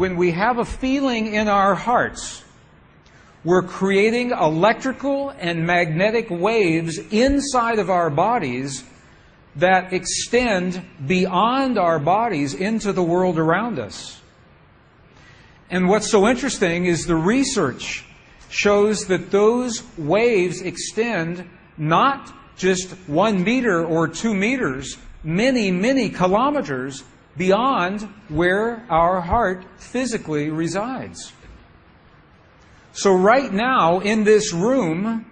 When we have a feeling in our hearts, we're creating electrical and magnetic waves inside of our bodies that extend beyond our bodies into the world around us. And what's so interesting is the research shows that those waves extend not just 1 meter or 2 meters, many, many kilometers beyond where our heart physically resides. So right now in this room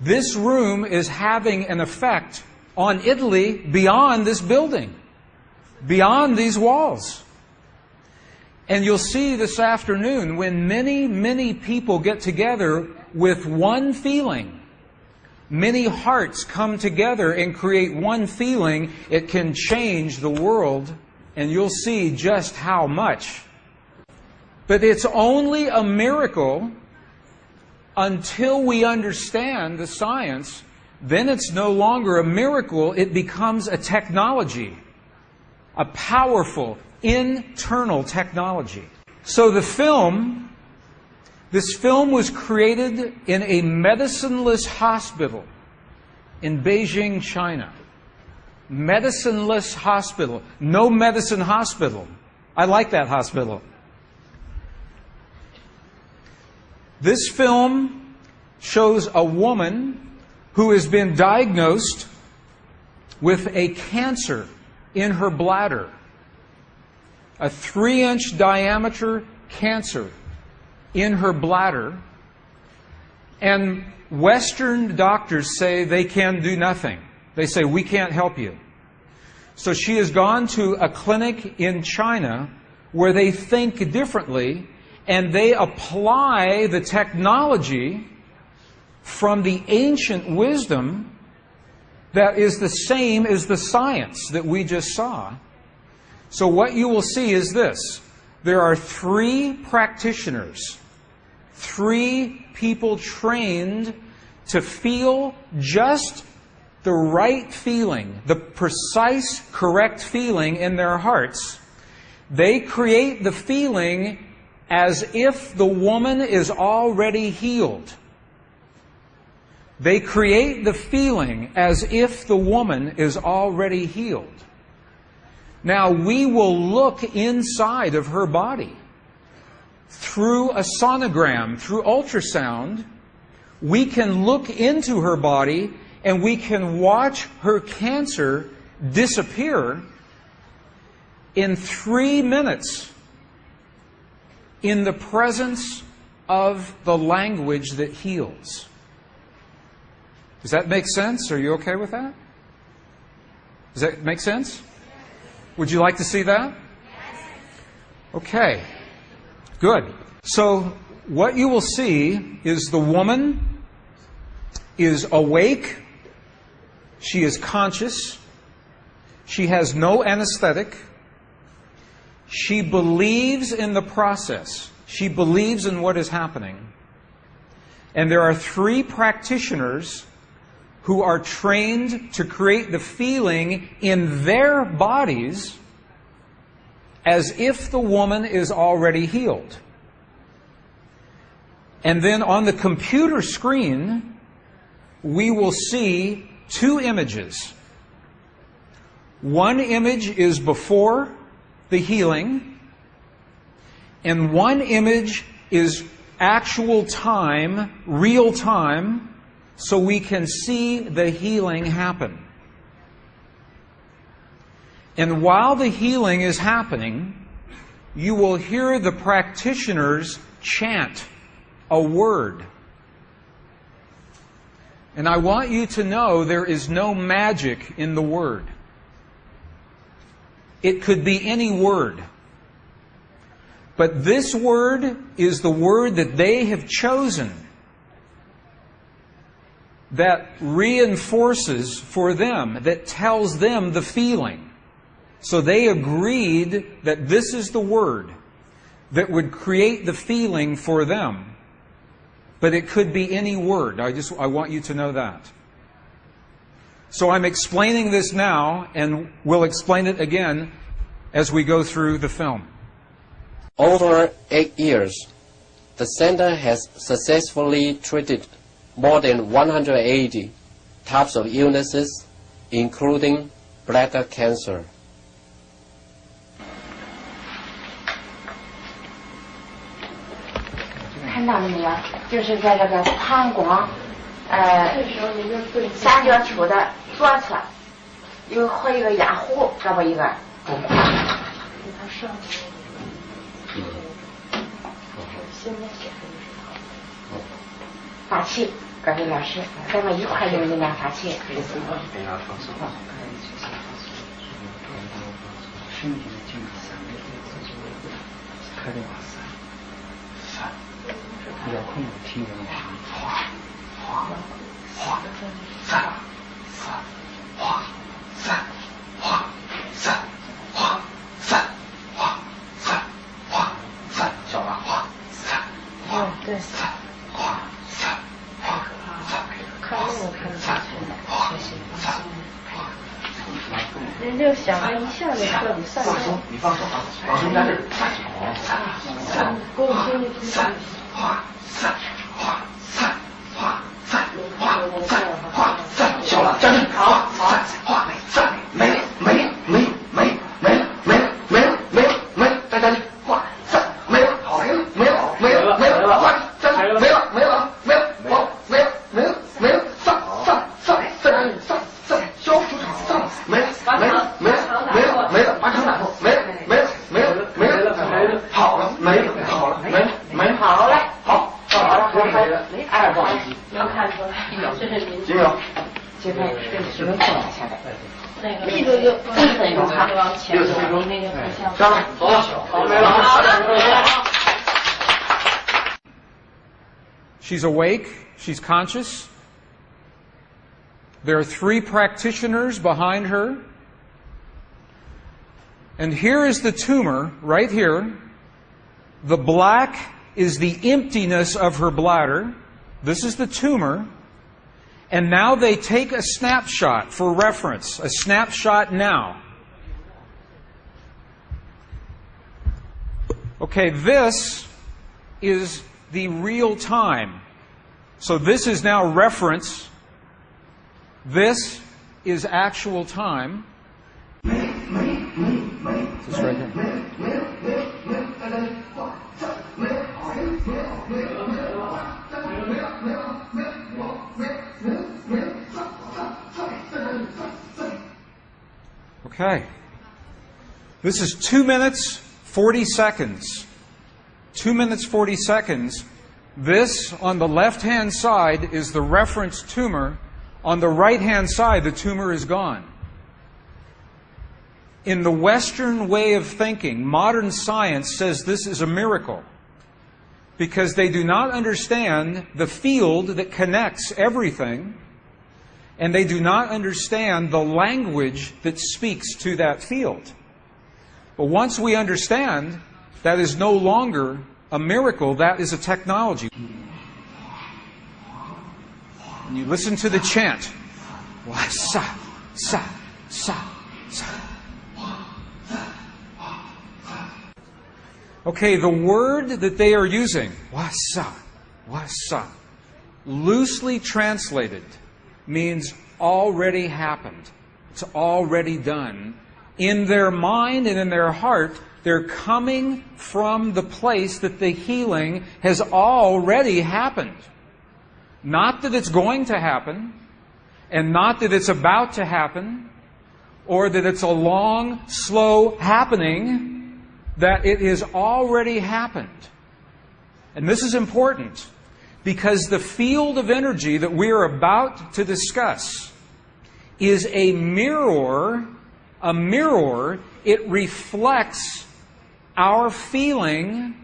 is having an effect on Italy beyond this building, beyond these walls. And you'll see this afternoon when many, many people get together with one feeling, many hearts come together and create one feeling, it can change the world, and you'll see just how much. But it's only a miracle until we understand the science. Then it's no longer a miracle, it becomes a technology, a powerful internal technology. So this film was created in a medicineless hospital in Beijing, China. Medicineless hospital. No medicine hospital. I like that hospital. This film shows a woman who has been diagnosed with a cancer in her bladder. A 3-inch diameter cancer in her bladder. And Western doctors say they can do nothing. They say, we can't help you. So she has gone to a clinic in China where they think differently, and they apply the technology from the ancient wisdom that is the same as the science that we just saw. So what you will see is this. There are 3 practitioners, 3 people trained to feel just the right feeling, the precise, correct feeling in their hearts. They create the feeling as if the woman is already healed. They create the feeling as if the woman is already healed. Now, we will look inside of her body through a sonogram, through ultrasound. We can look into her body and we can watch her cancer disappear in 3 minutes in the presence of the language that heals. Does that make sense? Are you okay with that? Does that make sense? Would you like to see that? Okay. Good. So what you will see is the woman is awake. She is conscious. She has no anesthetic. She believes in the process. She believes in what is happening. And there are 3 practitioners who are trained to create the feeling in their bodies as if the woman is already healed. And then on the computer screen, we will see 2 images. One image is before the healing, and one image is actual time, real time, so we can see the healing happen. And while the healing is happening, you will hear the practitioners chant a word. And I want you to know there is no magic in the word. It could be any word. But this word is the word that they have chosen that reinforces for them, that tells them the feeling. So they agreed that this is the word that would create the feeling for them. But it could be any word. I want you to know that. So I'm explaining this now, and we'll explain it again as we go through the film. Over 8 years, the center has successfully treated more than 180 types of illnesses, including bladder cancer. 看到了没有？就是在这个膀胱，三角球的左侧和一个压弧，这么一个。法器，各位老师，咱们一块用力量法器。身体的健康，开的3、遥控的听人哗哗哗3、哗3、哗3、哗3、哗3、哗3，小了哗3、哗对3、哗3、哗3，看那个看得下去了，哗3。人就想着一下就彻底散了。你放手啊，老师在这儿。给我听听。哗3，哗3，哗3，哗3，哗3，小了，站住！好，哗3，没了，再站住！哗3，没了，好，没了，哗3，没了，上，消除上，没了，完成打破，没了，好了，好了，2个能看出来，这是您。这个是能放下来，那个力度就6分钟哈，往前走，那个不像。上来，走了，好，没了。She's awake. She's conscious. There are 3 practitioners behind her. And here is the tumor, right here. The black is the emptiness of her bladder. This is the tumor. And now they take a snapshot for reference, a snapshot now. Okay, this is the real time. So this is now reference. This is actual time. This right here. Okay. This is 2 minutes, 40 seconds. 2 minutes, 40 seconds. This, on the left-hand side, is the reference tumor. On the right-hand side, the tumor is gone. In the Western way of thinking, modern science says this is a miracle because they do not understand the field that connects everything, and they do not understand the language that speaks to that field. But once we understand, that is no longer a miracle, that is a technology. And you listen to the chant. Sa, sa, sa, sa. Okay, the word that they are using, wasa, loosely translated, means already happened. It's already done. In their mind and in their heart, they're coming from the place that the healing has already happened. Not that it's going to happen, and not that it's about to happen, or that it's a long, slow happening, that it has already happened. And this is important, because the field of energy that we are about to discuss is a mirror. A mirror, it reflects our feeling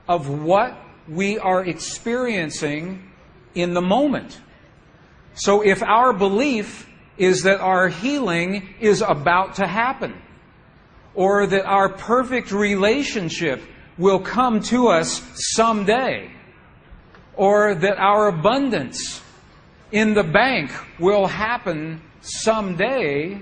of what we are experiencing in the moment. So if our belief is that our healing is about to happen, or that our perfect relationship will come to us someday, or that our abundance in the bank will happen someday,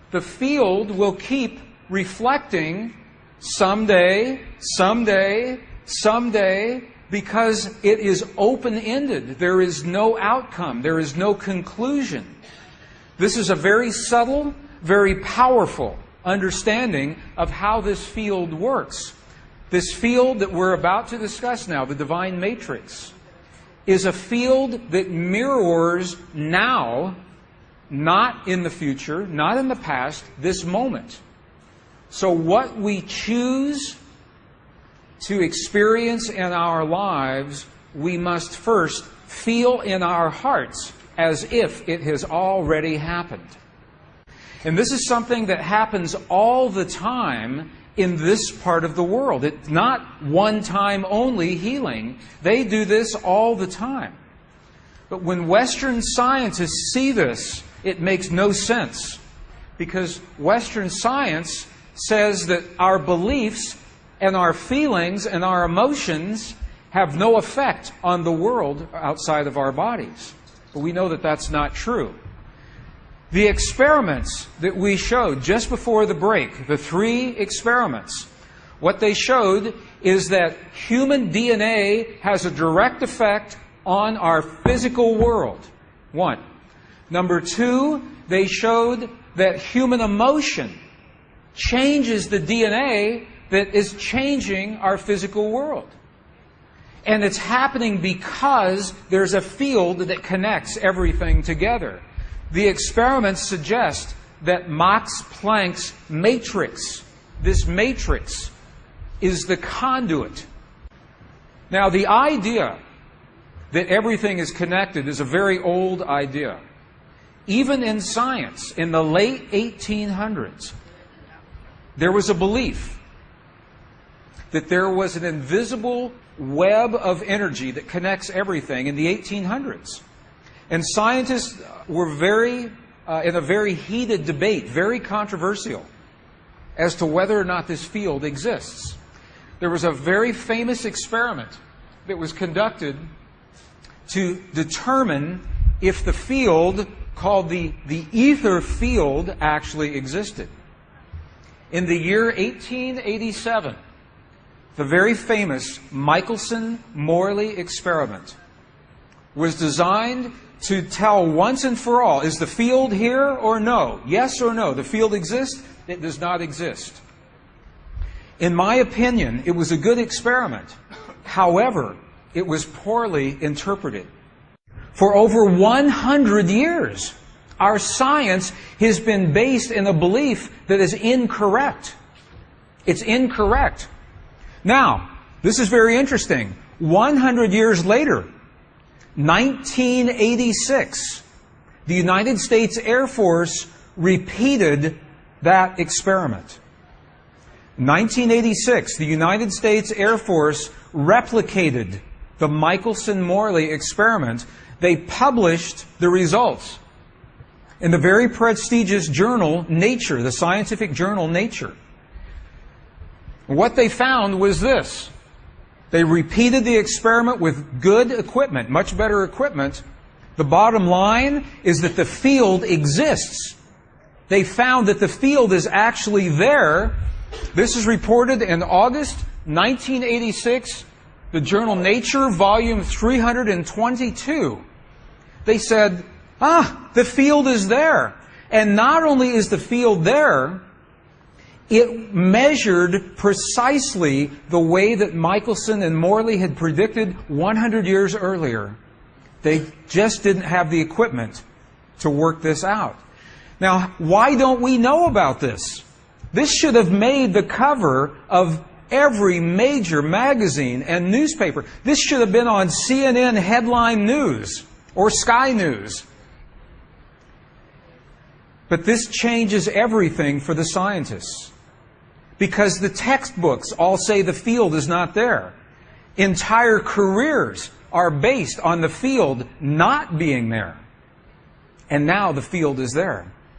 the field will keep reflecting someday, someday, someday, because it is open-ended. There is no outcome. There is no conclusion. This is a very subtle, very powerful understanding of how this field works. This field that we're about to discuss now, the divine matrix, is a field that mirrors now, not in the future, not in the past, this moment. So what we choose to experience in our lives, we must first feel in our hearts as if it has already happened. And this is something that happens all the time in this part of the world. It's not one-time only healing. They do this all the time. But when Western scientists see this, it makes no sense. Because Western science says that our beliefs and our feelings and our emotions have no effect on the world outside of our bodies. But we know that that's not true. The experiments that we showed just before the break, the 3 experiments, what they showed is that human DNA has a direct effect on our physical world. 1. Number 2, they showed that human emotion changes the DNA that is changing our physical world. And it's happening because there's a field that connects everything together. The experiments suggest that Max Planck's matrix, this matrix, is the conduit. Now, the idea that everything is connected is a very old idea. Even in science, in the late 1800s, there was a belief that there was an invisible web of energy that connects everything in the 1800s. And scientists were in a very heated debate, very controversial, as to whether or not this field exists. There was a very famous experiment that was conducted to determine if the field called the ether field actually existed. In the year 1887, the very famous Michelson-Morley experiment was designed to tell once and for all, is the field here or no? Yes or no? The field exists? It does not exist. In my opinion, it was a good experiment. However, it was poorly interpreted. For over 100 years, our science has been based in a belief that is incorrect. It's incorrect. Now, this is very interesting. 100 years later, 1986, the United States Air Force repeated that experiment. 1986, the United States Air Force replicated the Michelson-Morley experiment. They published the results in the very prestigious journal Nature, the scientific journal Nature. What they found was this. They repeated the experiment with good equipment, much better equipment. The bottom line is that the field exists. They found that the field is actually there. This is reported in August 1986, the journal Nature, volume 322. They said, the field is there. And not only is the field there, it measured precisely the way that Michelson and Morley had predicted 100 years earlier. They just didn't have the equipment to work this out. Now, why don't we know about this? This should have made the cover of every major magazine and newspaper. This should have been on CNN headline news or Sky News. But this changes everything for the scientists. Because the textbooks all say the field is not there. Entire careers are based on the field not being there. And now the field is there.